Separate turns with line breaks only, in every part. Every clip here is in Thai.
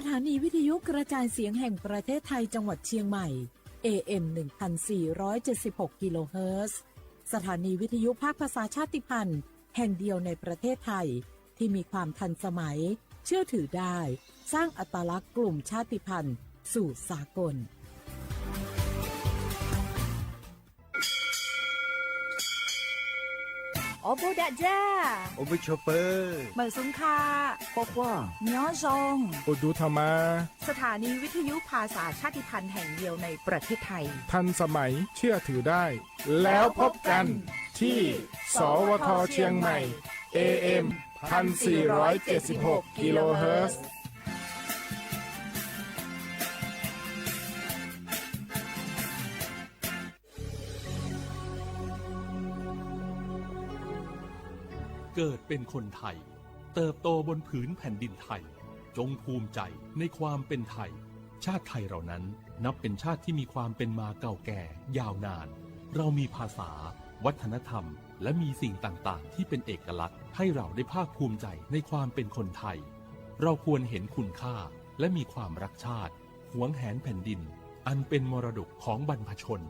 สถานีวิทยุกระจายเสียงแห่งประเทศไทยจังหวัดเชียงใหม่ AM 1476 กิโลเฮิรตซ์สถานีวิทยุภาคภาษาชาติพันธุ์แห่งเดียวในประเทศไทยที่มีความทันสมัยเชื่อถือได้สร้างอัตลักษณ์กลุ่มชาติพันธุ์สู่สากล
โอโบดะจ้า
โอเบชเปอร์
เหมอซุงคา
ปอกว่า
เนาะซง
โอดูธรรมา
สถานีวิทยุภาษาชาติพันธุ์แห่งเดียวในประเทศไทย
ทันสมัยเชื่อถือได้แล้วพบกันที่สวทเชียงใหม่ AM 1476 กิโลเฮิรตซ์
เกิดเป็นคนไทยเติบโตบนผืนแผ่นดินไทยจงภูมิใจในความเป็นไทยชาติไทยเรานั้นนับเป็นชาติที่มีความเป็นมาเก่าแก่ยาวนานเรามีภาษาวัฒนธรรมและมีสิ่งต่างๆที่เป็นเอกลักษณ์ให้เราได้ภาคภูมิใจในความเป็นคนไทยเราควรเห็นคุณค่าและมีความรักชาติหวงแหนแผ่นดินอันเป็นมรดกของบรรพชน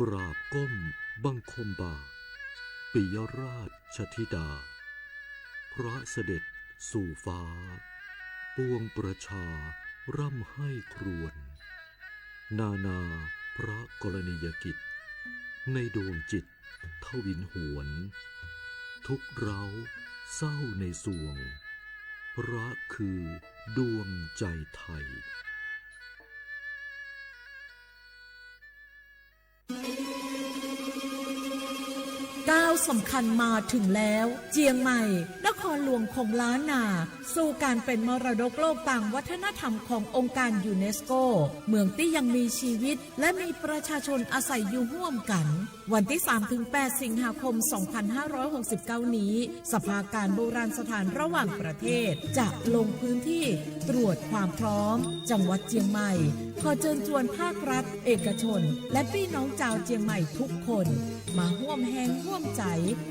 กราบก้มบังคมบาทปิยราชธิดาพระเสด็จสู่ฟ้าปวงประชาร่ำให้ครวญนาพระกรณียกิจในดวงจิตทวินหวนทุกเร้าเศร้าในสวงพระคือดวงใจไทย
ก้าวสำคัญมาถึงแล้วเจียงใหม่นครหลวงของล้านนาสู่การเป็นมรดกโลกต่างวัฒนธรรมขององค์การยูเนสโกเมืองที่ยังมีชีวิตและมีประชาชนอาศัยอยู่ร่วมกันวันที่ 3-8 สิงหาคม 2569 นี้สภาการโบราณสถานระหว่างประเทศจะลงพื้นที่ตรวจความพร้อมจังหวัดเจียงใหม่ขอเชิญชวนภาครัฐเอกชนและพี่น้องชาวเจียงใหม่ทุกคนมาร่วมแรงร่วมใจ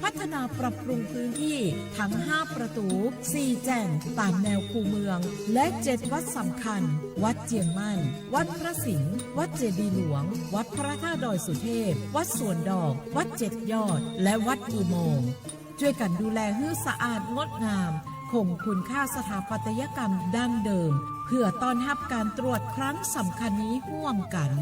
พัฒนาปรับปรุงพื้นที่ทั้ง5ประตู4แจ่งตามแนวคูเมืองและ7วัดสำคัญวัดเจียงมั่นวัดพระสิงห์วัดเจดีย์หลวงวัดพระธาตุดอยสุเทพวัดสวนดอกวัด7ยอดและวัดอุโมงค์ช่วยกันดูแลให้สะอาดงดงามคงคุณค่าสถาปัตยกรรมดั้งเดิมเพื่อต้อนรับการตรวจครั้งสำคัญนี้ร่วมกัน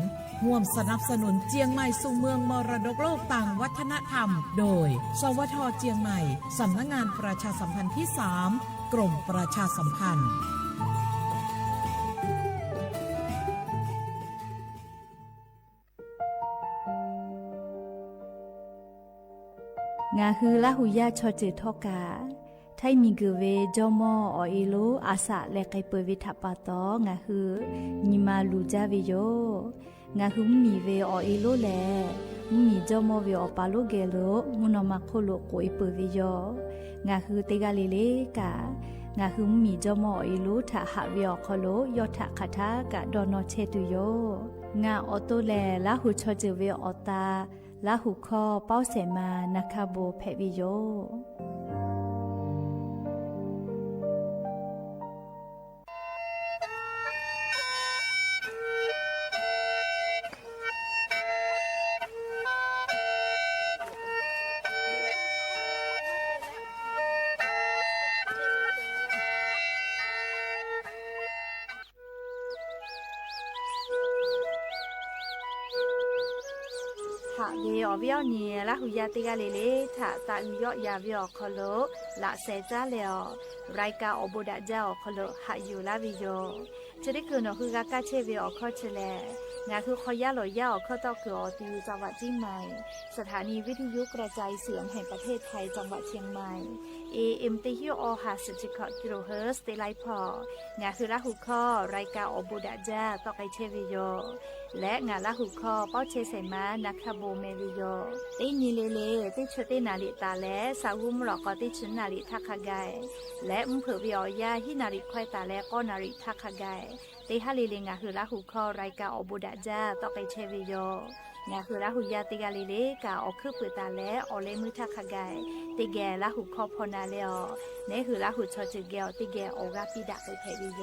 ร่วมสนับสนุนเจียงใหม่สู่เมืองมรดกโลกต่างวัฒนธรรมโดยสวทเจียงใหม่สำนักงานประชาสัมพันธ์ที่3กรมประชาสัมพันธ์
งาคือละหุยาชอจิทอกาไทยมีกเวจอมออเอโลอาสะและไกเปวิทัปปะตองาคือนิมาลูจาวิโยงาคือมีเวอเอโลแลมีจอมอเวอปาโลเกโลมุนอมาโคโลโกอิเปวิโยงาคือเตกาเลเลกางาคือมีจอมอเอโลทะหะเวอคโลยอทะคาทากะดอนอเชตุโยงาออโตแลละหุชอเจเวอตาละหุคอเป้าเสมานาคาโบเพวิโยเวอเวียวเนี่ยละหุยาติกาเลเลถ้าตาอุยอยาเวียคอโลละเซจาเลอรายกาอโบดะเจ้าคอโลหะอยู่ลาวิโยจะได้คือนคือกากาเชเวียคอเชเลงาคือคอยาหลอยาข้อตอคืออติวจังหวัดเชียงใหม่สถานีวิทยุกระจายเสียงแห่งประเทศไทยจังหวัดเชียงใหม่ AM ติฮิโอ50กิโลเฮิรตซ์ได้ไลพองาคือละหุคอรายกาอโบดะเจ้าตอไกเชวิโยและงาละหุคอเป้าเชเสมานักขโบเมวิโยได้นีเลเลได้ชดได้นาลิตาและสาวุมหลอกก็ได้ชนนา ริทักขกายและมเผือวิอยาฮินาริควายตาและก็นาริทักขกายเตฮาลีเลงาคือละหูคอรายกาอบุดาจาต่อไปเชวิโยงาคือละหูยาติกาลีเลกาออคือเปิดตาและออเลมือทักขกายติแกละหูคอพอนาเลอเนคือละหูชอจืเกลติแกออกาปิดาไปเทวิโย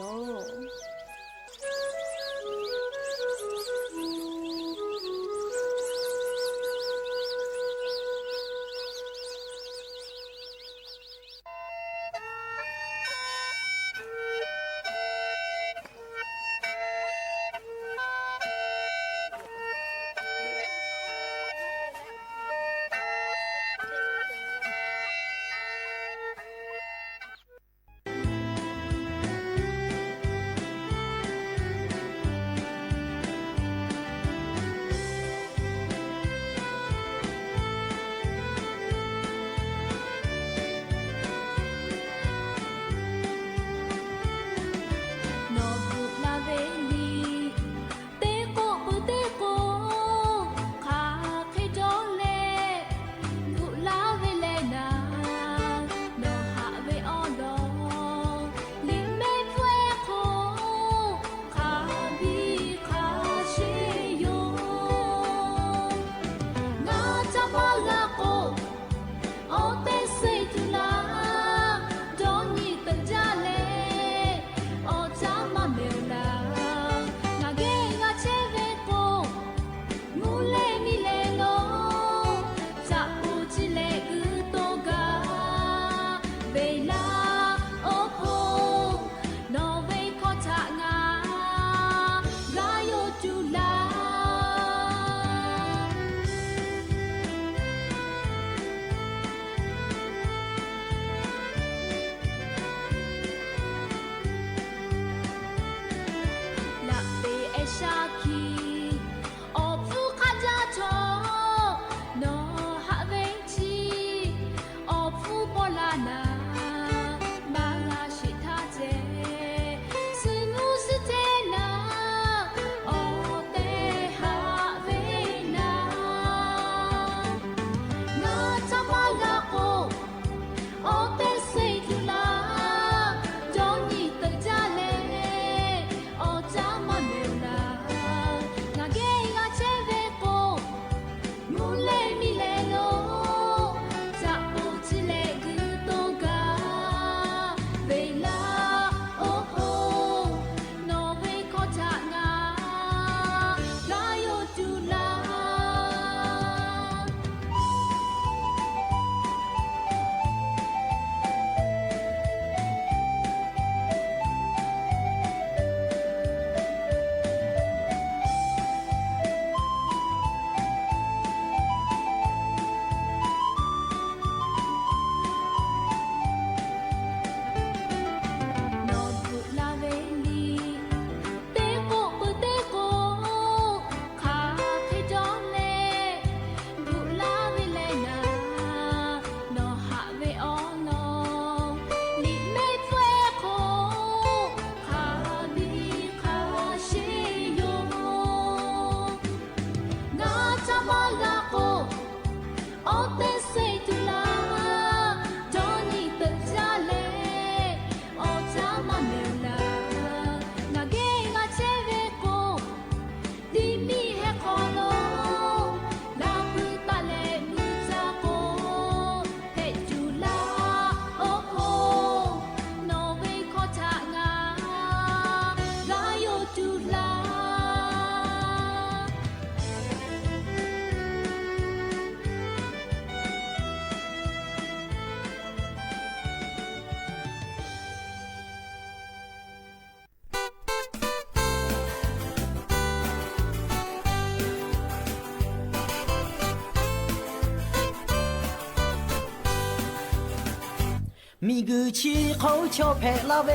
มีกุชีเขาชอบแพลาเว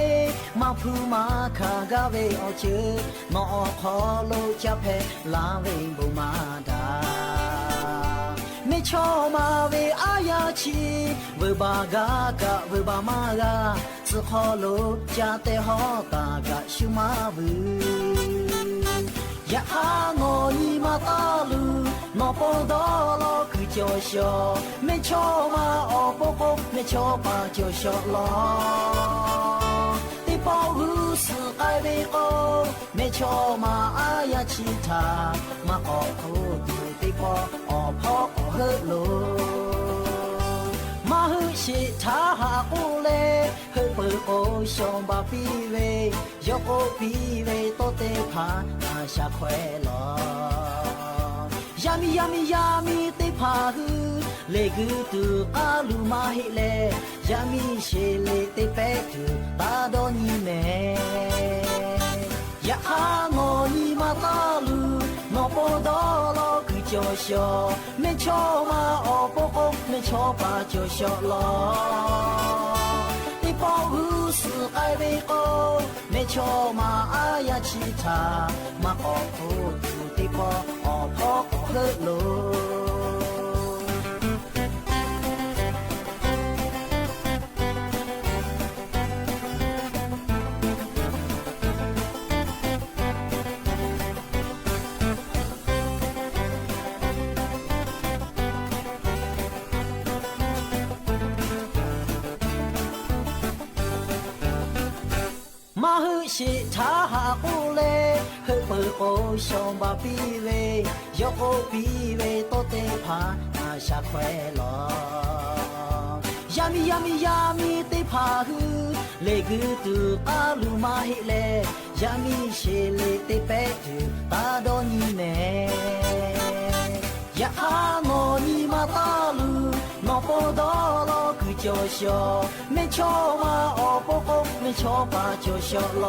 มาพูมาคากาเวอเชมอขอโลจะแพลาเวบุมาดาไม่ชอบมาเวอายาชีเวบากากะเวบามากาสขอโลจะเตหอตากะชิมาบือยะหางอนีมาตาลูนอปอดอลอคือเจ就笑，没瞧嘛哦不过没瞧吧就笑了。的保护是该为哦，没瞧嘛啊呀其他嘛哦苦的的保哦跑哦喝路。马后是他下过来，后背后上把比位，腰后比位都得怕那下快乐。呀咪呀咪呀咪得怕呵，那个都阿鲁马黑嘞，呀咪些嘞得白头打到你们。呀哈我你妈大路，我不到了个叫笑，没瞧嘛哦不好，没瞧吧就笑了。的保护是爱为哦，没瞧嘛啊呀其他嘛哦不土的保哦跑哦喝路。马后是他下过来，后背后上把比位，腰后比位都得怕那下快乐。呀咪呀咪呀咪得怕呵，那个都阿鲁马黑嘞，呀咪些嘞得白头打到你们。呀哈我你妈大路，我不到了个叫笑，没瞧嘛哦不好，没瞧吧就笑了。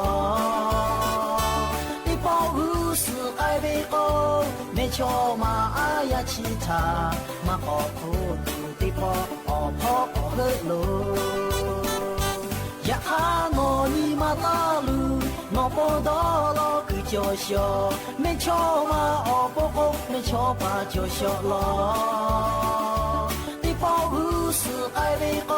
的保护是爱为哦，没瞧嘛啊呀其他嘛哦苦土的保哦跑哦喝路。呀哈我你妈大路，我不到了个叫笑，没瞧嘛哦不好，没瞧吧就笑了。的保护是爱为哦，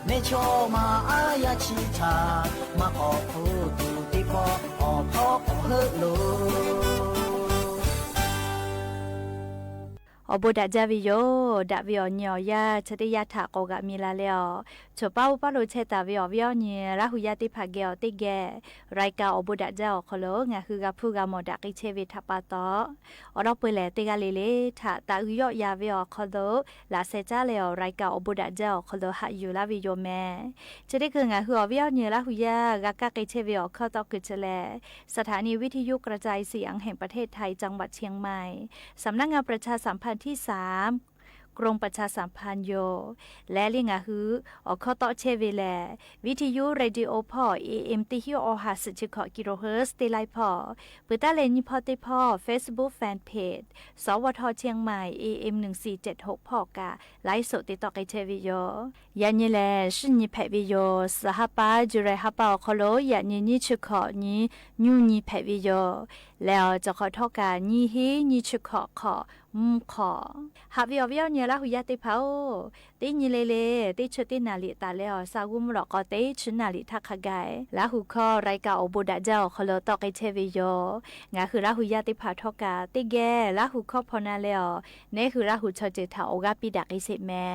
没瞧嘛啊呀其他嘛哦苦土的保哦跑哦喝路。
อบุดาจาวิโยดาวิโอญอยาชติยาถาโกกะมีลาเลอจป้าอุปาโลเชตาวิโอวิโอญราหุยาติภาเกอติแกรายกาอบุดาจาอคโลงะคือกะพูกะหมอดากิเชวิทัปปะตออรอเปเลติกะเลเลถาตาอุยอยาวิโอคโลลาเซจาเลอรายกาอบุดาจาอคโลหะอยู่ลาวิโยแมจะได้คืองะคืออวิโอญราหุยากะกะกิเชวิโอคตอคือเจเลสถานีวิทยุกระจายเสียงแห่งประเทศไทยจังหวัดเชียงใหม่สำนักงานประชาสัมพันธ์ที่3กรมประชาสัมพันธ์โยและลิงาฮืออคตอเชเวแลวิทยุเรดิโอพอ AM ติฮิโอหาสจิขกิโลเฮิรตซ์ติไลพอปึตาเลนิพอติพอ Facebook Fan Page สวทเชียงใหม่ AM 1476พอกะไลฟ์สดติดต่อไกเชวิโยยันนี่แลชินิแพวิโยสหปาจุเรหปาคโลยันนี่ชิขอนี้ยูนี่แพวิโยแล้วจะขอทอกานี่ฮีนี่ชิขอขอหาวิวเนี่ยละหุยาติเผาตีนี่เลตีชุดตีนาลิตาแล้วสาวุมหลอกก็ตีชุดนาลิทักขกายละหุคอรายกาอบุดาเจ้าขลตอกไอเชวิโยงาคือละหุยาติผาทอกาติแกละหุคอพอนาแล้วเนคือละหุชอเจถาโอกาปิดักไอเสแม่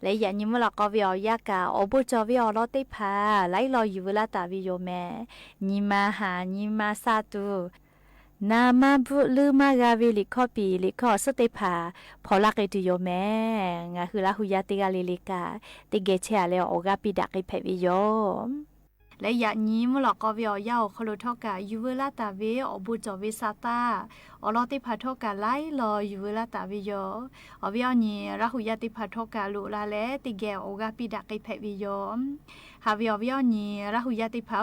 และยันยิมหลอกก็วิวยากาอบุจอวิอลอติผาไลรออยู่เวลาตาวิโยแม่นิมาหานิมาซาตูนามาบุลืมากาวิลิคอปีลิคอสเตพาพอลักไอติโยแม่งาคือละหุยาติกาลิลิกาติเกเชาเลโอกาปิดักไอเพวิโยและยะนี้มหลอกก็วิอยาคโลทอกายูเวลาตาเวอบุจอวิซาตาอลอติพาทอกาไลรอยูเวลาตาวิโยอวิอนี้ละหุยาติพาทอกาลุลาเลติเกโอกาปิดักไอเพวิโยหาวิอนี้ละหุยาติพา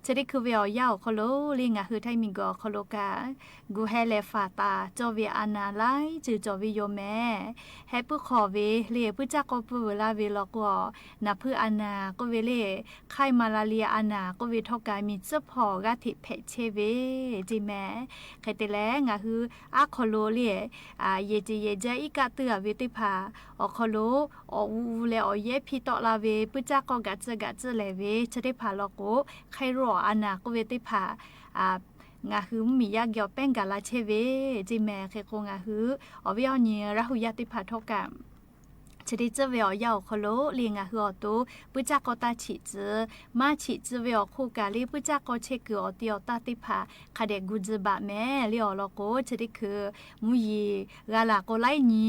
จะได้คือวิอยาคโลลิงาคือไทมิงกอคโลกากูเฮเลฟาตาจอวิอานาไลจือจอวิโยแม่เฮปุขอเวเลียปุจักก็ปุลาเวลอกวนาพืออานาก็เวเลไข่มาลาเลียอานาก็เวทอกามีเจ้าพอกาถิเพเชเวจิแม่ใครแต่แล้วงาคืออาคโลเลียเยจีเยจอีกาเตือเวติพาอคโลออูเลอเยพีตอลาเวปุจักก็กัจเลเวจะได้พาลอกโกไข่รออานาก็เวติพา งาคือมียาเกี่ยวแป้งกาลาเชเวจิแม่เคโคงาคืออวิอนีราหุยาติพัทกะชดิจเวียวยาวคโลเลียงาฮือตูปุจักกตาฉิจมาฉิจเวียคู่กาลีปุจักกเชกือติอตาติพาคาเดกุจบะแม่เลียวลโกชดิคือมุยีกาลาโกไลนี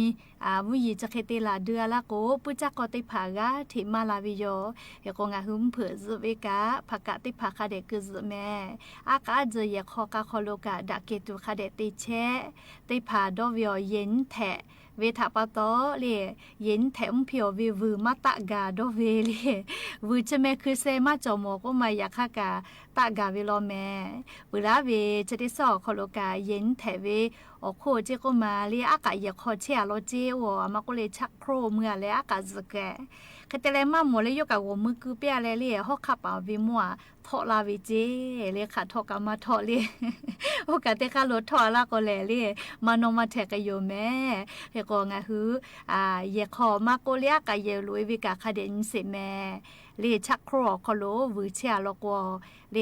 มุยีจะเคเตลาเดือละโกปุจักกติพากาทิมาลาวิโยเฮโกงาฮึมเผือซเวกาภากะติพาคาเดกุจแม่อากาเจยคอกาคโลกาดะเกตุคาเดติเชติพาดอเวียเย็นแทเวทาปตอเลเย็นแถมเพียววิวมาตะกาดอเวเลวืจะแม่คือเซมาจอมก็มาอยากฮากาตะกาเวลอแม่เวลาเวจะได้สอคโลกาเย็นแถเวอโคเจก็มาเลอากาอยากขอเชียโลเจวมาก็เลยชักโครเมื่อเลอากาสแกคแต่เลมาหมดเลยยกกับมือคือเปียเลเลฮอกขับเอาวิมัวทอลาวิเจเลขาทอกามาทอเลโอกาเตคาโลทอลาก็เลมานมาแทกโยแม่เฮก็งาฮือเยขอมาโกเลียกะเยลุยวิกาคาเดนเสแม่เลชักครอคโลวือเชียลกวเล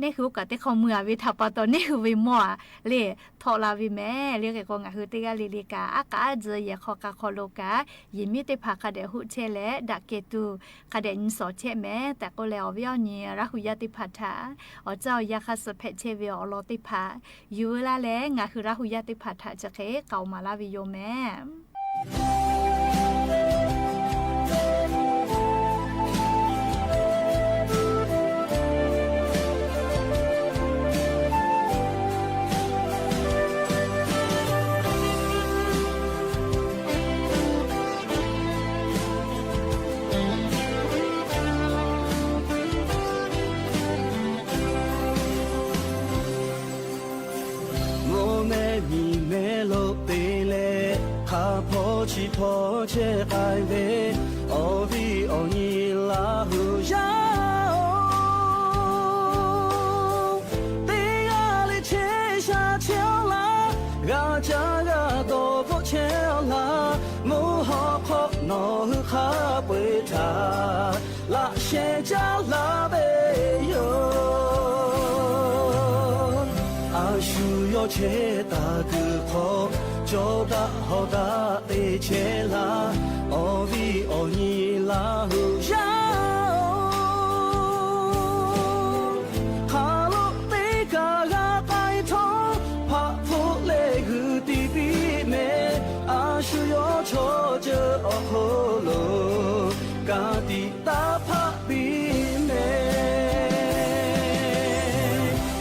นี่คือกะเตเขาเมื่อวิทาปตอนนี้คือวิมัวเลทอลาวิแม่เลเกก็งาฮือเตกาลิลิกาอากาเจเยขอกะคโลกายิมิเตพาคาเดหุเชเลดักเกตูคาเดนสอเชแม่แต่ก็แล้ววิอนีราหุยาติพัทธาอ๋อเจ้ายาคาสเพเชเวอลอติพาอยู่ละแลงาคือราหุยาติพัทธาจะเคเก่ามาลาวิโยแม่
พอเชไกเวอวีอนีลาหูยาเตียลิเชชาเชลากาจากาโตโพเชลามูฮอคอนอฮึคาเปทาลาเชจาลาเบโยอาชูโยเชตาคือขอโจดาฮอดาเตเชลาอวีอนีลาหูยาคาโลเตกากาไกทองพะพุเลกุติปีเมอาชุโยโชเจอโคโลกาติตาพะปีเม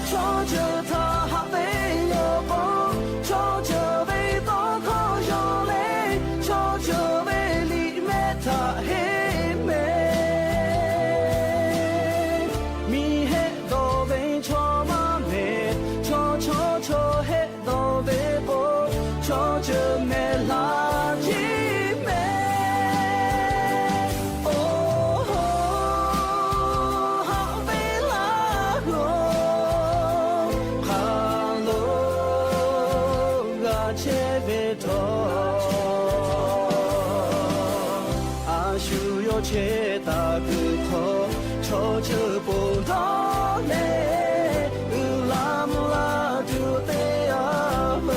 โชเจอทาหะเตโยโกโชเจอเชตาคือขอโชเจอปูดอเลอุลามลาจูเตอาเม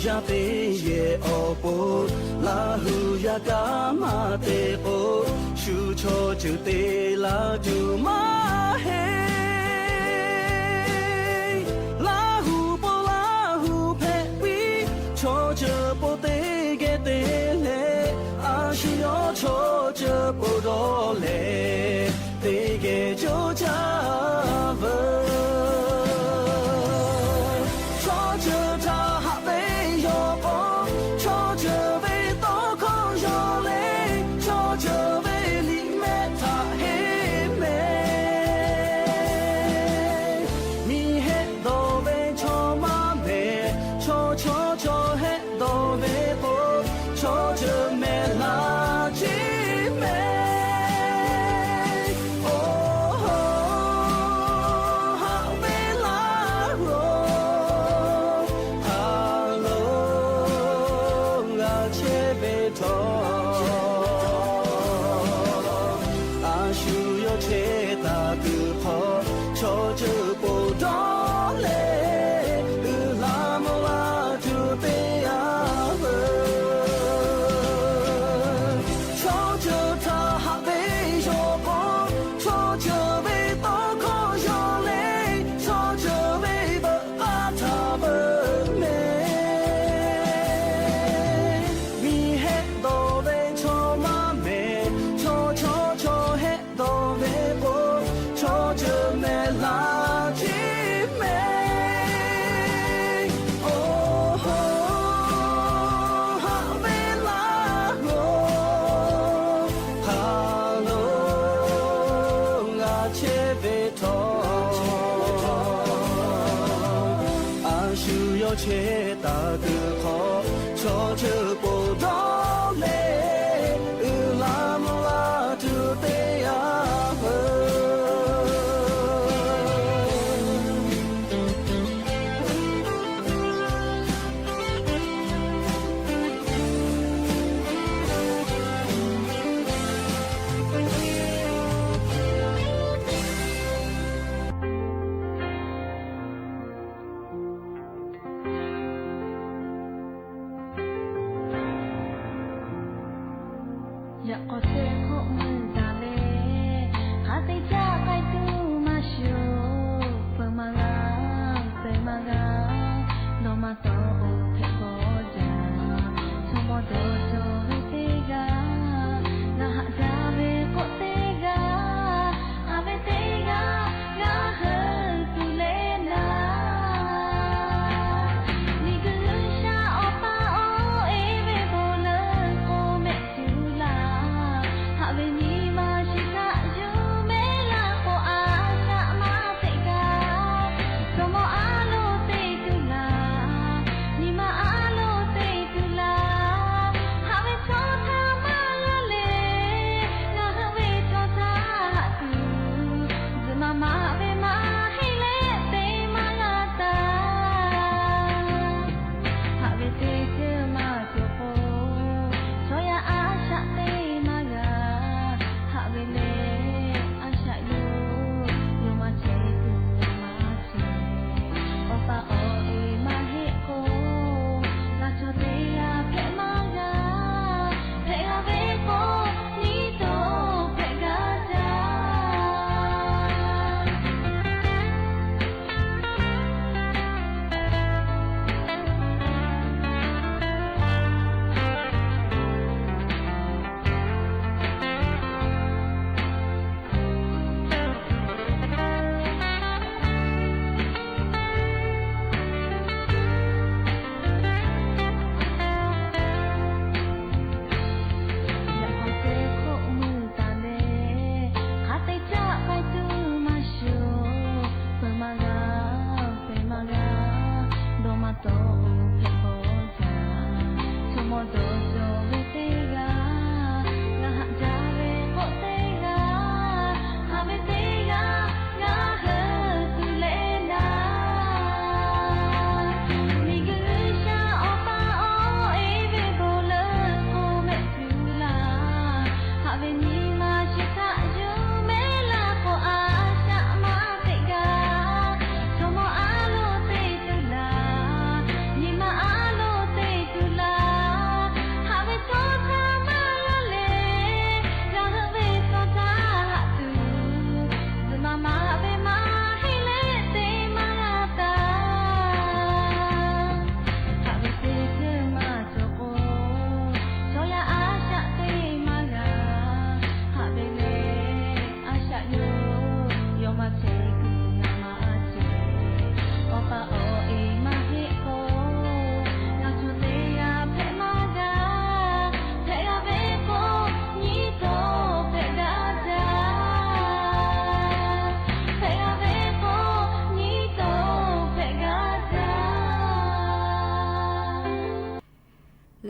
ยาเตเยอโปลาหูยากามาเตโอชูโชจูเตลาจูมาเฮลาหูโปลาหูเพวีโชเจโปเตเกเตเลอาชิโยโชเจโปโดเลเตเกโจจาเวมีเฮโดเวชมา需要切大个好悄悄不到嘞拉姆拉就得呀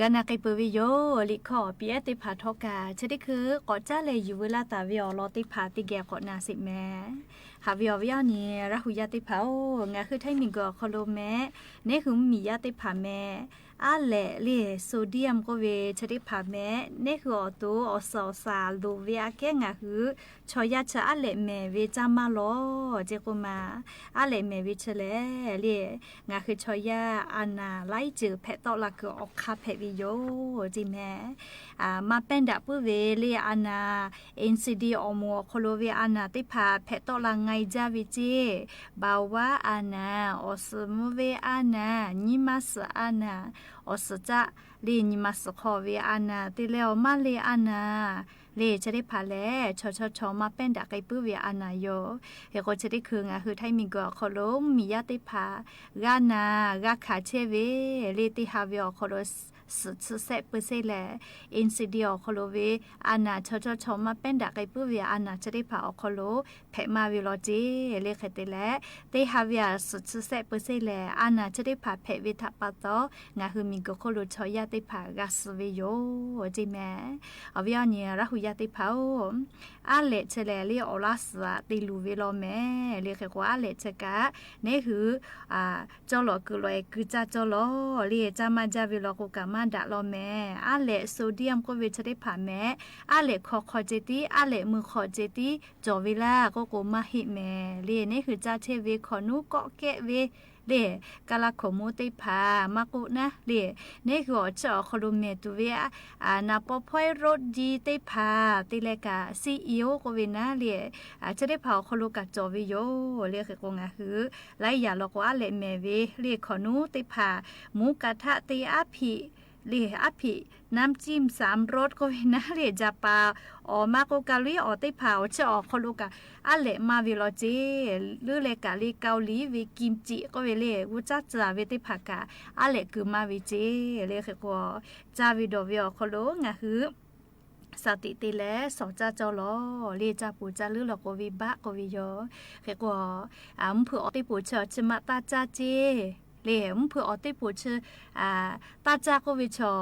กันนักไปวิโยลิขอเปียติผาทอกาจะได้คือก็จะเลยอยู่เวลาตาวิอลอติผาติแกก็นาสิแม่หาวิอวิอนี่รักหุยาติผางาคือไทยมิงก็คอโลแม่เนี่ยคือมียาติผาแม่อาแหละเลียโซเดียมก็เวชติผาแม่เนี่ยคืออตัวอสอสาลูเวียแกงาคือชอยาชะอาแหละแม่เวจามาลอเจกุมาอาแหละแม่วิเชเลเลียงาคือชอยาอานาไล่จือแพตอละคือออกคาแพวิโยจิแม่มาเป็นดับเวเลียอานาเอ็นซีดีอโมโคโลเวอานาติผาแพตอละไงจาวิจิบาวาอานาอสมเวอานานิมัสอานาอสจะลีนิมัสขอเวอานาติเลวมาเลอานาเลจะได้พาแลชอมาเป็นดักไกปื้อเวอานาโยเฮก็จะได้คืองาคือไทยมีก็ขอลมมียาติผากานากาขาเชเวเลติฮาเวอขอล สุดเสะเปอร์เซแลอินซิเดียคอโลเวอานาชอมาเป็นดักไกปื้อเวอานาจะได้ผ่าคอโลแพมาวิโลจีเลขเตแลเตฮาวิอาสุดเสะเปอร์เซแลอานาจะได้ผ่าแพวิทัปตองาคือมีก็คอโลชอยาได้ผ่ากาสเวโยจิแม่เอาวิอาเนี่ยรัหุยาได้ผ่าอาเลเชเลเลียอลาสติลูเวโลแม่เลขกว่าอาเลเชกะนี่คือจอหลอคือลอยคือจ้าจอหลอเลียจามาจาวิโลกุกามาดะลอแม่อาเลโซเดียมก็เวชได้ผ่าแม่อาเลคอเจติอาเลมือคอเจติจอวิลาก็โกมาหิแม่เลียนี่คือจ้าเชเวขอนุก็เกเวเล่กาลาขโมติพามากุนะเล่นี่คือจอคอลูเมตุเวนาปอพอยรถจีติพาติเลกาซีอีโอก็เวนะเล่จะได้เผาคอลูกาจอวิโยเรียกกงาหือไลอย่าลอกว่าเลเมเวเรียกขอนูติพาหมูกระทะตีอาภิเลียอภิน้ำจิ้ม3 รสก็เห็นนะเลียจาปาออมาโกกาลีออติพาวจะออกคลูกาอะเลมาวิโลจีหรือเลกาลีเกาหลีวิกิมจิก็เวเลวุจัจาเวติภากาอะเลคือมาวิจีเลขกว่าจาวิโดวิอคโลงะหือสติติแลสอจาจอลอเลียจาปูจาลือลอกวิบะกวิโยเขกว่าอำเภออติปูเชชมาตาจาเจเลียมเพื่ออติปูเชตาจากวิชอ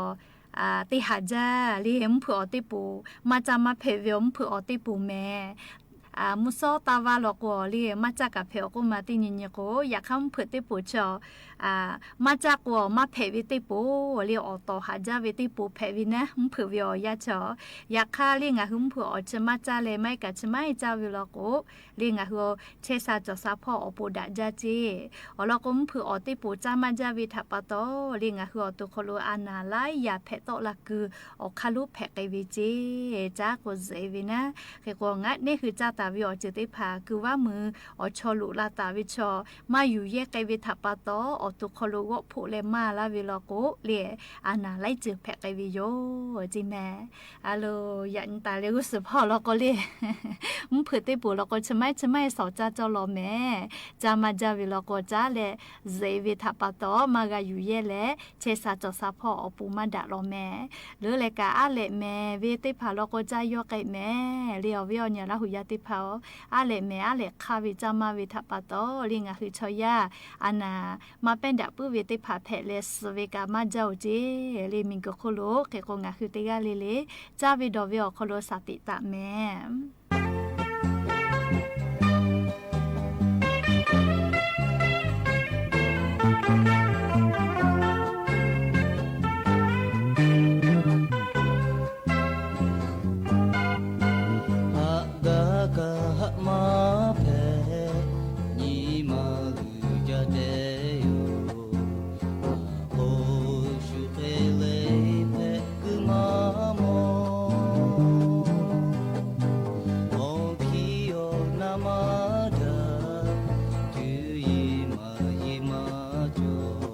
ติหาจาเลียมเพื่ออติปูมาจามาเพเวมเพื่ออติปูแม่มุโซตาวาลอกวเลียมาจากกับเพอกุมาตินิญโกอยากคำเพื่อติปูเชมาจากวมาเพวิติปูเลียออโตหาจาวิติปูเพวินะเพื่อวิอยาชออยากฆ่าเลียงหุ่มเพื่ออจมาจาเลไม่กัจไม่จาวิลโกเลียงหัวเชซาจอซาพ่ออปูดาจาจีอลกุมเพื่ออติปูจามาจาวิทัปโตเลียงหัวตุโคโลอานาไลยาเพโตละคืออคาลุเพกวิจีจากุเซวินะเกกงะนี่คือจาตาวิอจิติภาคือว่ามืออชอลุลาตาวิชอมาอยู่แยกไกวิทัปโตอตุโคโลวผู้เลมาลาวิลโกเลียอานาไลจือเพกวิโยจิแม่อะโลยันตาเลกุสพ่อลก็เลียมึงเพื่อติปูลก็ชไม่สอจาจอลอแม่จามาจาวิลโกจาเลเซวิทัปโตมากาอยู่แยเลเชซาจอซาพ่ออปูมาดะลอแม่หรือเลกาอะเลแม่เวติภาลก็จายอไกแม่เลียววิอญละหุยาติภาอะเลแม่อะเลคาวิจามาวิทัปโตลิงะคือชอยาอานามาเป็นดะปุเวติภาเพเลสเวกามาเจ้าเจเลมิงก็โคโลเกกงะคือติกาเลจาวิดอวิอโคโลสติตะแม่
Namada, tu yima yima jo.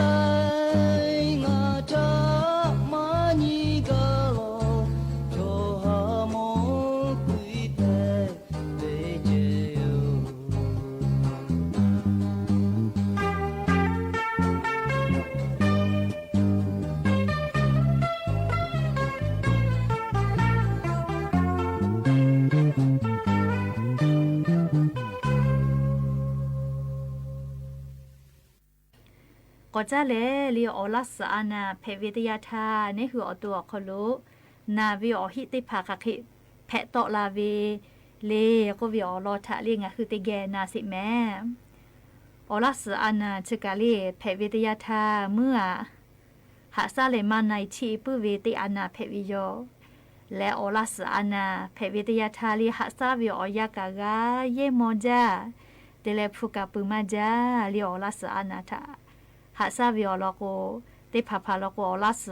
ဆိုင်ငါထားမညီကလောချိုဟာမောကွီတဲ့ဒေဂျေယို
ก็จะเลยออลัสอานาเพวิทยาธานี่คืออตัวคลุนาวิอหิติภาคคิแพตอลาวีเลก็วิอลอทะเลงคือติแกนาสิแม่ออลัสอานาชกาลีเพวิทยาธาเมื่อหาซาเลมาในชีปุเวติอานาเพวิโยและออลัสอานาเพวิทยาธาลีหาซาวิออยากากาเยมอจาเตเลฟุกาปุมาจาลีออลัสอานาทาหาซาวิอลโกติพาพาลโกอลัส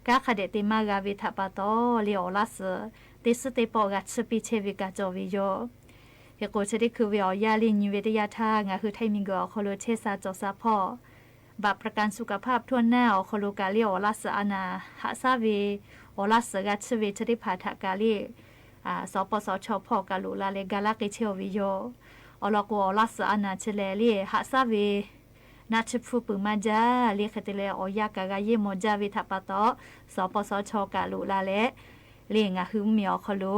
กาคเดติมากาวิทัปโตลีอลัสติสติปอกัสปิเชวิกาจอวิโยเฮโกชดิคือวิอยาลินิเวทยาทางาคือไทมิงกอโคโลเชซาจอซาพอบัตรประกันสุขภาพทั่วหน้าโคโลกาลีอลัสอานาหาซาวิอลัสกัสวิชดิพาทากาลีสปสชพอกาลุลาเลกาลากิเชวิโยอลโกอลัสอานาเชเลลีหาซาวินาชิฟูปุมาจาเรียกติเลออยากากาเยมจาวิทัปโตสปสชกาลุลาเลเลียงะหึมเมียวคลุ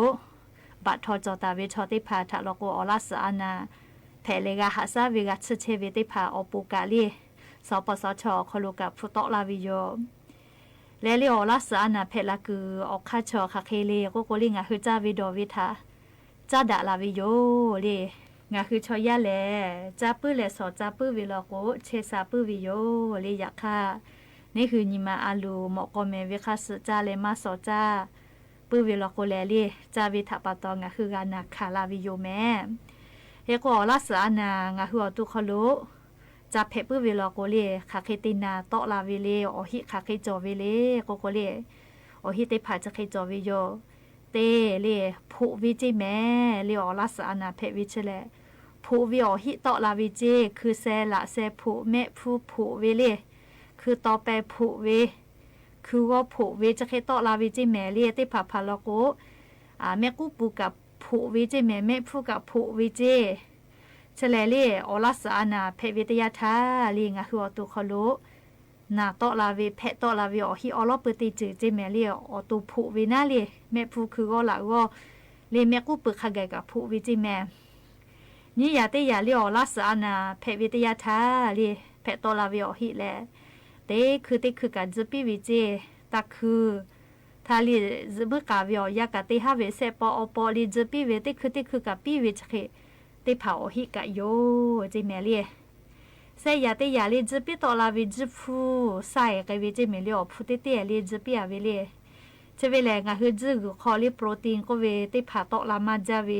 บัตทอจอตาเวชติพาทะลโกอลัสอานาแพเลกาหาซาวิกัสเชวิติพาอปุกาลีสปสชคลุกับฟุตอลาวิโยและลีอลัสอานาเพลาคือออกคาชอคาเคเลก็โกลิงะคือจาวิโดวิทาจาดาลาวิโยเลงาคือชอยาแลจาปื้อแลสอจาปื้อวิลโกเชซาปื้อวิโยเลยะค่ะนี่คือนิมาอาลูหมอกอเมวิคัสจาเลมาสอจาปื้อวิลโกแลลีจาวิทะปะตองะคือกานาคาลาวิโยแม่เฮโกอลัสอานางะคืออตุคโลจาเพปื้อวิลโกเลคาเคตินาตอลาวิเลอหิคาเคจอวิเลโกโกเลอหิเตพาจะเคจอวิโยเตเลผู้วิจิแม่เลอลัสอานาเพวิชเลผู้วิอหิตอลาวิจิคือเซละเซผู้แม่ผู้วิเลคือต่อไปผู้วิคือว่าผู้วิจะเคตอลาวิจิแม่เลติพาพาลโกแม่กูปูกับผู้วิจิแม่ผู้กับผู้วิจิเชเลเลอลัสอานาเพวิทยาธาลีงะคืออตุคโลนาตอลาวิเพตอลาวิอหิอลอปติจืจิแม่เลอตุผู้วินาเลแม่ผู้คือก็ละก็เลแม่กูปึกขะไกกับผู้วิจิแม่นี่ยาเตยาเลอลัสอานาเพวิทยาธาลีเพตอลาวิอหิแลเตคือกันจะปีวิจิตะคือทาลีจะบึกาวิอยากะเตหาเวเซปอปอลีจะปีเวเตคือกับปีวิจเคเตเผาหิกะโยจิแม่เลเซยาเตยาลีจะปีตอลาวิจิฟูใส่กะวิจิแม่เลอพุเตเตลีจะปีอะเวเลเชเวแลงะคือจึกคอลีโปรตีนก็เวเตผาตอลามาจาเว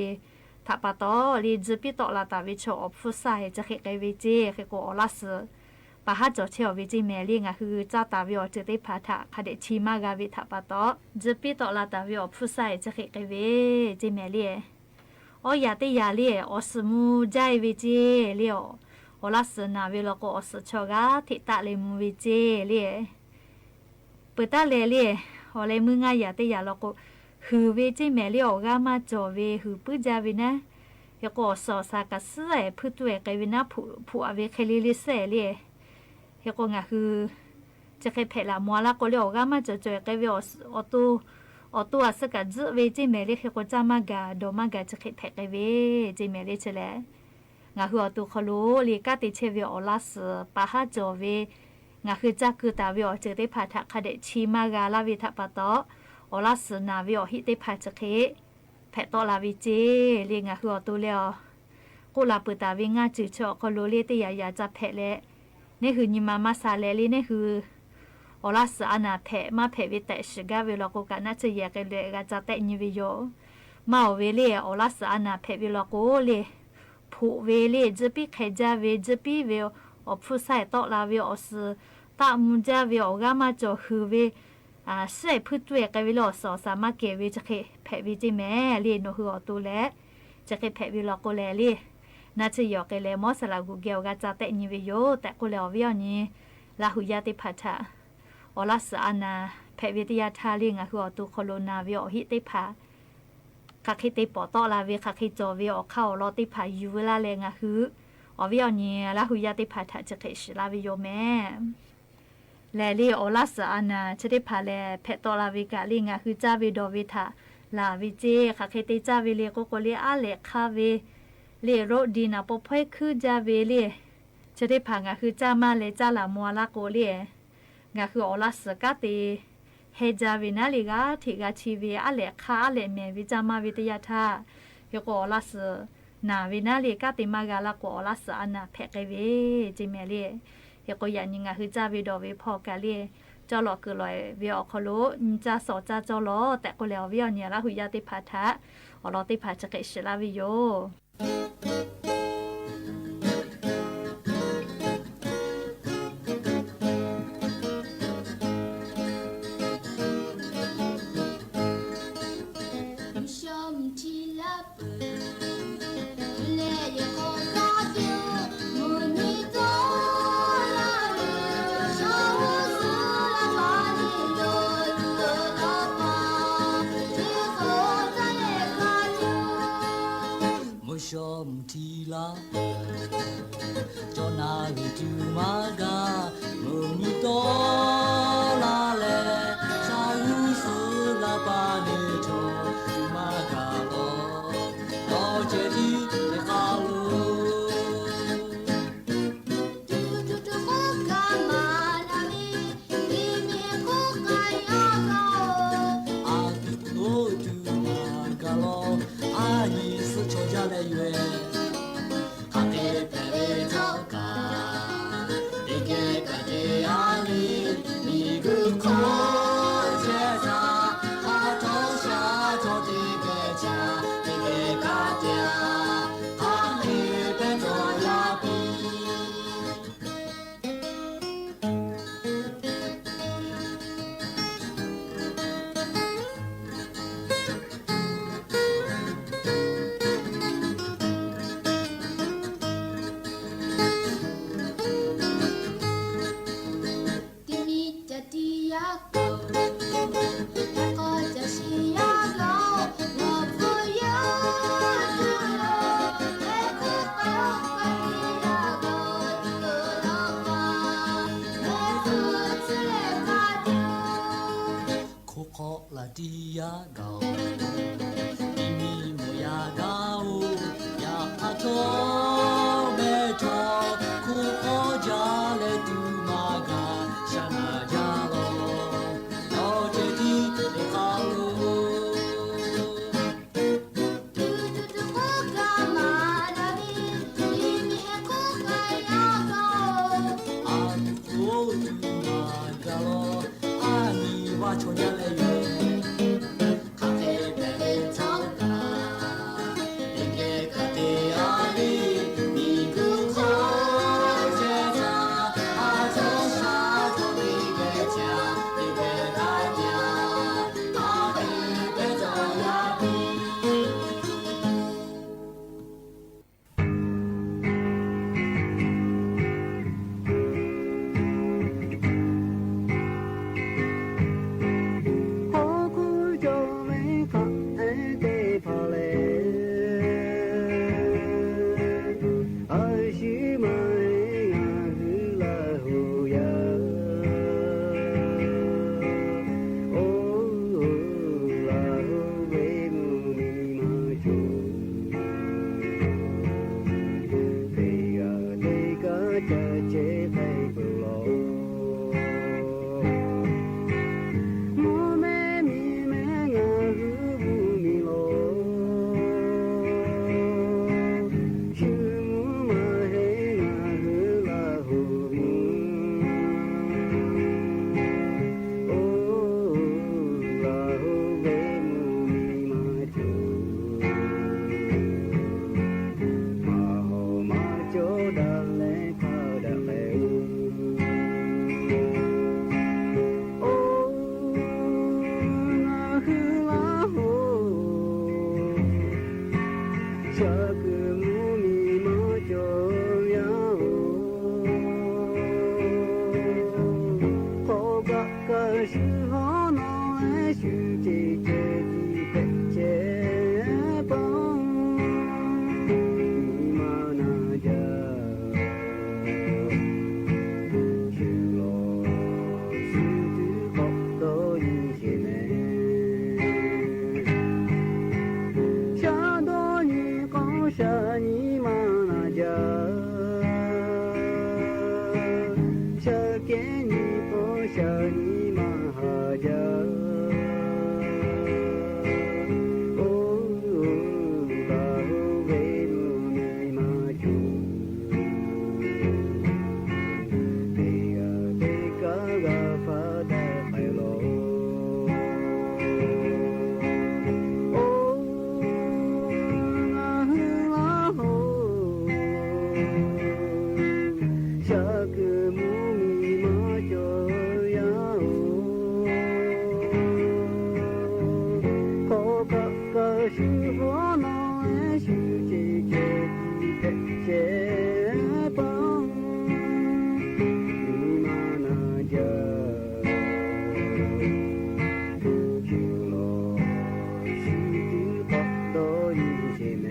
ถ้าปะตอลีจะปีตอลาตาวิชอพุใส่จะเคกะวิจิเคโกอลัสปะหาจอเชอวิจิแม่ลีงะคือจาตาวิอจะเตผาทะคเดชิมากาวิถ้าปะตอจะปีตอลาตาวิอพุใส่จะเคกะเวจิแม่ลีโอยาเตยาลีอสมูใจวิจิลีออลัสนาวิลโกอสชอกาทิตาเลมูวิจิลีเปตาเลลีอเลมึงายาเตยาลโกหือวิจิแม่ลีออกามาจอเวหือปุจาวินะยโกสอสากะเสยพุตเวกวินะผู้อเวเคลิลิเซลียโกงะคือจะเคเพละมัวละโกลีออกามาจอจอยกะวิอตัวสกัดเวจิเมลิเฮโกจามากาโดมากาจะเคเพกเวจิเมลิเชเลงาคืออตุคโลลีกาติเชวิอลัสปะหาจอเวงาคือจักคือตาวิอเจติพาทะคเดชิมากาลาวิทะปะตออลัสนาวิอหิติพาจะเคเพตอลาวิจิลีงาคืออตุเลอกุลาปุตาวิงาจือชอคโลเลติยายาจะเพเลนี่คือนิมามาซาเลลีนี่คืออลัสอานาเพมาเพวิเตชกาเวลโกกานาจะแยกเลกาจะเตนิวิโยมาเวเลอลัสอานาเพวิลโกเลผู้เวเลจะปีใครจะเวจะปีเวอผู้ใส่ตอลาเวอสตามุจาเวอกามาจอคือเวใส่พุทเวกวิโลสอสามารถเกวิจะเคเพวิจิแม่เลโนหัวตัวแลจะเคเพวิลโกแลลีน่าจะยอกเลมอสลากูเกลกาจะเตนิวิโยแต่กูเลวิอนี้ ลาหุยาติพัทะอลัสอานาแพวิทยาทาลิงะคืออตุโคโรนาวิอหิติพาคักฮิติปอตอลาเวคักฮิจอวิอเข้ารอติพายูเวลาเลงะคืออวิอเนียลาหุยาติพัทะจะเกชลาวิโยแม่แลลีอลัสอานาชติพาแลแพตอลาวิกะลิงะคือจาวิดอวิทาลาวิเจคักฮิติจาวิเลโกโกเลอาเลคาเวเลโรดีนาปอเพคือจาเวเลจะได้ผ่างะคือจ้ามาเลยจ้าละมัวละโกเลียงะคืออลัสกะติเฮจาวินาลิกาทิกาชีวีอะเลคาอะเลเมวิจามาวิทยาทายกอลัสนาวินาลิกาติมากาละโกอลัสอานาเพกเวจิเมเลียกอยันยิงะคือจ้าวิดอวิพอกาเลีจอลอคือลอยวิออคโลจ้าสอจ้าจอลอแต่ก็แล้ววิอเนียละหุยาติพาทะอลอติพาจะเกชลาวิโย
ชมทีลาจอนาวิจูมากามุนิโตลาเลชาวุสุลาปาเนโตมากาโลโอเจดีเดคาโลดียาเกาอิมิโมยาเกายาอาโตเมโตคุโอจาเลตุมากาชนาจาโลโอเจดีเดคาโลชนยาเลเย
小你妈哈家，哦，把我为奴你妈住，对呀对嘎嘎发的海喽，哦，啊吼，下个木米妈就呀哦，可可可是我那爱是姐姐的肩膀，你妈那家就了是的好多一些妹。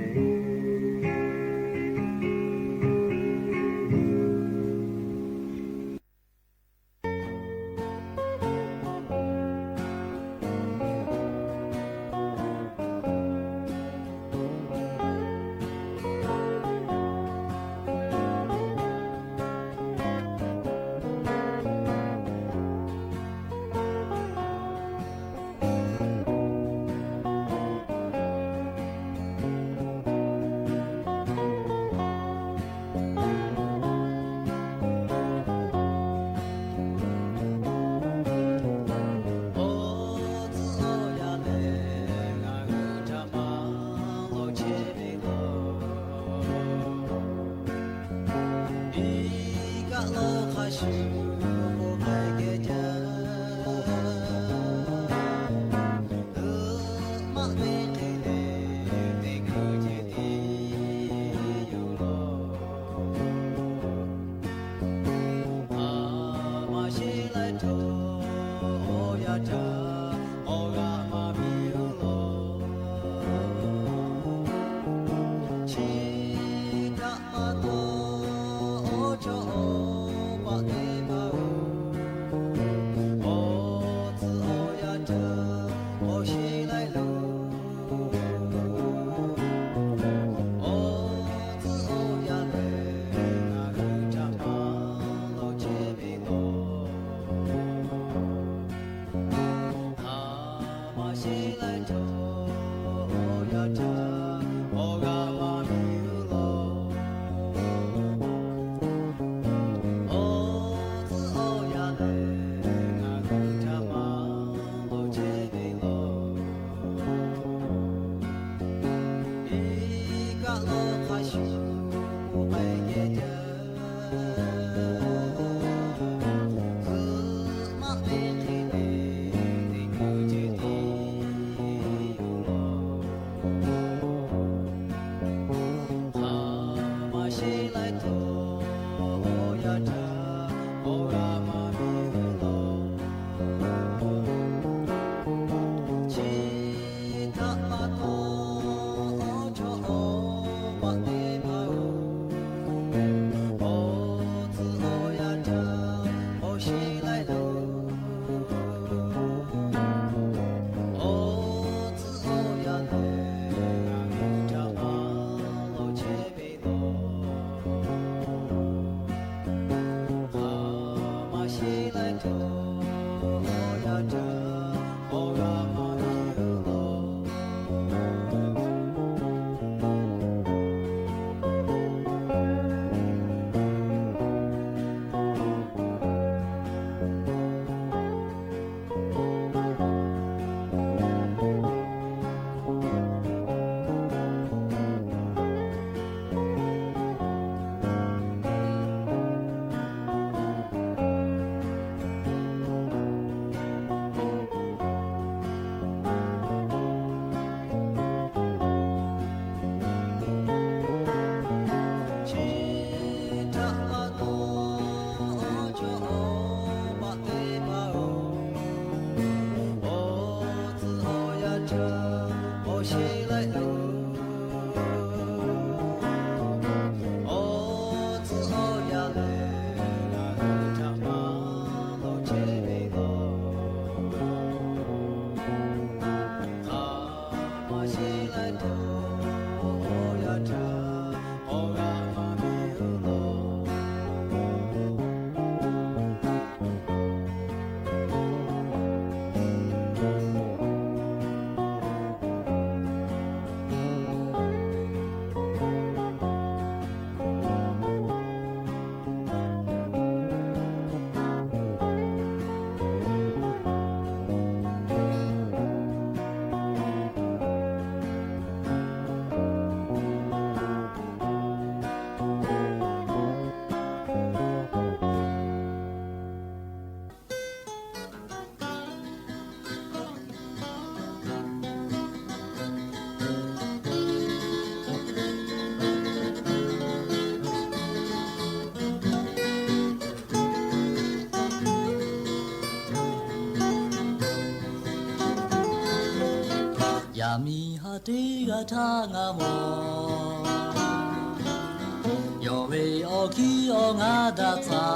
mi ha te ga tha nga mo yo we o ki o nga da ta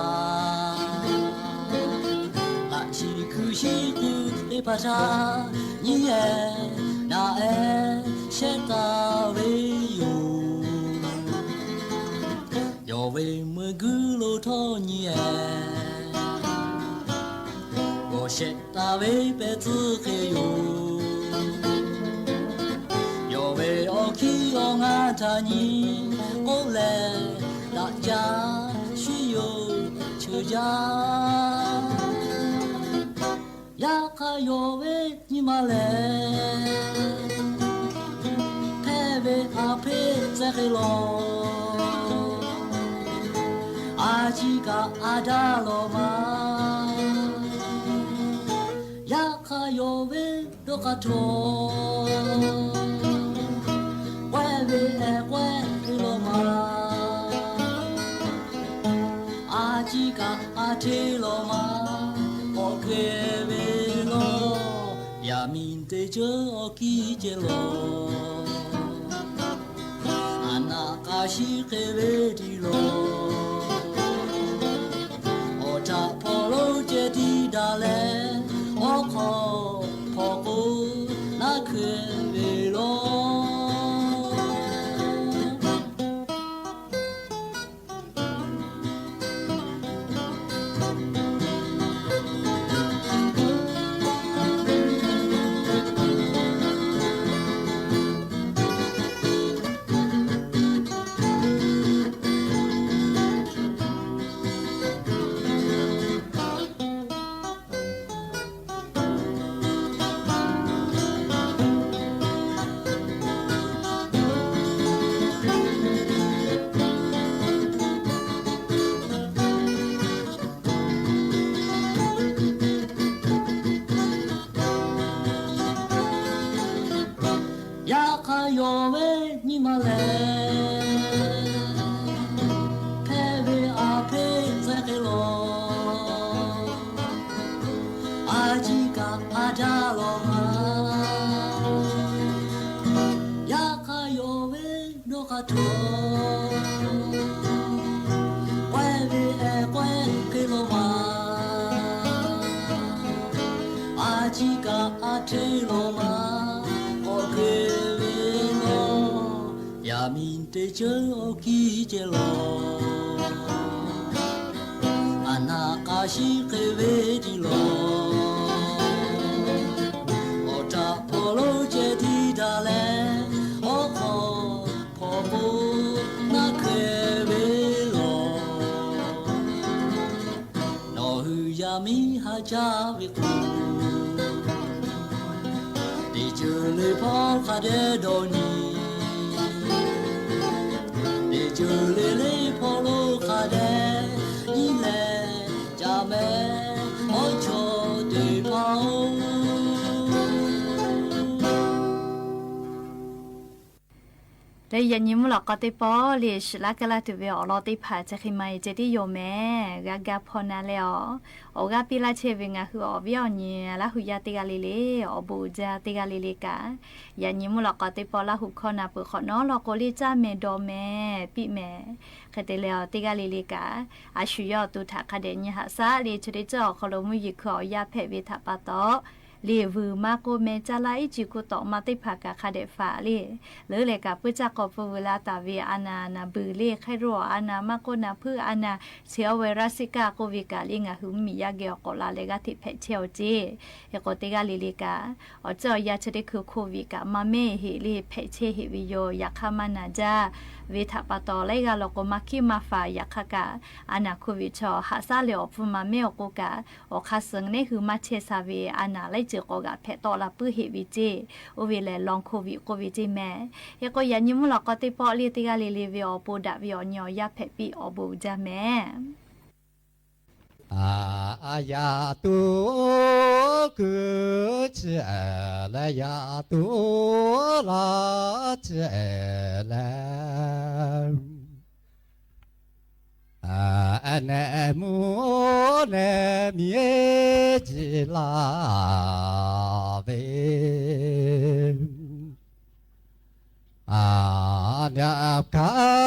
la shi ku shi ku e pa cha ni ye na e she ta we yo yo we mu gu lo tho ni ye wo she ta we pe zu ke yo yo we o ki o nga ta ni o le la ja shi yo chu ja ya ka yo we ni ma le pe we a pe za ke lo a ji ka a da lo ma ya ka yo we do ka to we we e we lo ma a ji ka a te lo ma o ke we lo ya min te jo o ki je lo ana ka shi ke we di lo o ta po lo je di da le o ko po ko na ke we lo yo we ni ma le pe we a pe za ke lo a ji ka a da lo ma ya ka yo we no ka to we we e we ke lo ma a ji ka a te lo ma o ke ya min te jo o ki je lo ana ka shi ke we di lo o ta po lo je di da le o ko po po na ke we lo no hu ya mi ha ja we ku di je le po ka de do ni je le le polo khade ni le ja me o cho de pao
แต่ยันยิมหลอกก็ติปอเลชละกะลาตุเวอลอติผาจะขิมัยเจติโยแม่กะกะพอนาแล้วโอกะปิลาเชเวงะคืออวิอญละหุยาติกะลิเลอบูจาติกะลิเลกะยันยิมหลอกก็ติปอละหุคอนาเปขอเนาะลอโกลิจาเมดอแม่ปิแม่คเตแล้วติกะลิเลกะอาชุยอตุทะคเดญหะซาเลชุเดจอขอลมุยิขอยาเพเวทะปะตอเลวูมาโกเมจาลาอิจิกุตอมาติภากะคาเดฟาเลหรือเลกะปุจักกอปูเวลาตาเวอานานาบือเลไคโรอานามาโกนาพืออานาเชื้อไวรัสซิกาโควิกาลิงะหุมียาเกอกอลาเลกะทิเพเชลจีเอโกติกาลิลิกาอจอยาชเดคือโควิกามาเมเฮเลเพเชหิวิโยยาคามานาจาเวทะปะตอเลกะโลโกมาคิมาฟายาคกะอานาโควิชอหาซาเลอฟุมาเมโอโกกะอคาซึงเนคือมาเชซาเวอานาไลเจโกกะเพตอลาปื้อเฮวิเจโอเวเลลองโควิดเจแม่เฮโกยันยิมลอกติปอเลติกาเลเวอโปดะเวอญอยาเพปิอบูจาแม่
อาญาตุกุจลายาตุลาเจลอันมูเนมีจิลาเว อาญาคา